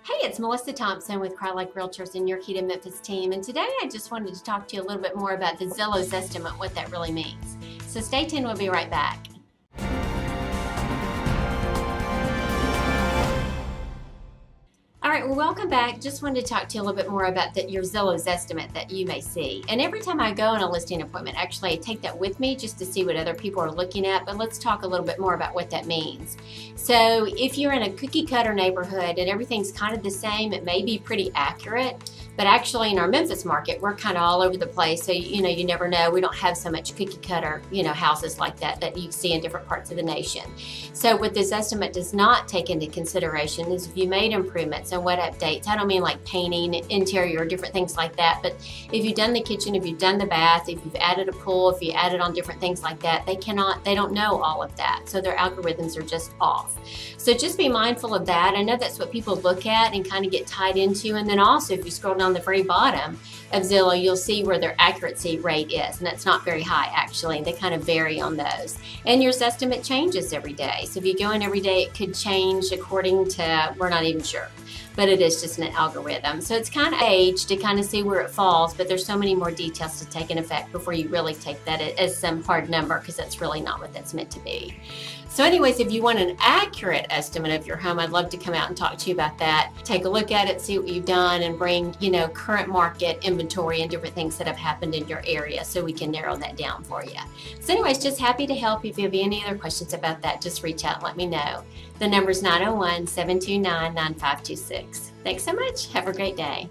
Hey, it's Melissa Thompson with Crye-Leike Realtors and your Key to Memphis team. And today I just wanted to talk to you a little bit more about the Zillow Zestimate, what that really means. So stay tuned, we'll be right back. All right, well, welcome back. Just wanted to talk to you a little bit more about your Zillow Zestimate that you may see. And every time I go on a listing appointment, actually, I take that with me just to see what other people are looking at. But let's talk a little bit more about what that means. So if you're in a cookie cutter neighborhood and everything's kind of the same, it may be pretty accurate. But actually in our Memphis market, we're kind of all over the place. So, you never know. We don't have so much cookie cutter, houses like that you see in different parts of the nation. So what this estimate does not take into consideration is if you made improvements and what updates. I don't mean like painting, interior, different things like that. But if you've done the kitchen, if you've done the bath, if you've added a pool, if you added on different things like that, they don't know all of that. So their algorithms are just off. So just be mindful of that. I know that's what people look at and kind of get tied into. And then also if you scroll down the very bottom of Zillow, you'll see where their accuracy rate is, and that's not very high actually. They kind of vary on those. And your estimate changes every day. So if you go in every day, it could change according to, we're not even sure, but it is just an algorithm. So it's kind of age to kind of see where it falls, but there's so many more details to take in effect before you really take that as some hard number, because that's really not what that's meant to be. So anyways, if you want an accurate estimate of your home, I'd love to come out and talk to you about that. Take a look at it, see what you've done, and bring, current market inventory and different things that have happened in your area so we can narrow that down for you. So anyways, just happy to help. If you have any other questions about that, just reach out and let me know. The number is 901-729-9526. Thanks so much. Have a great day.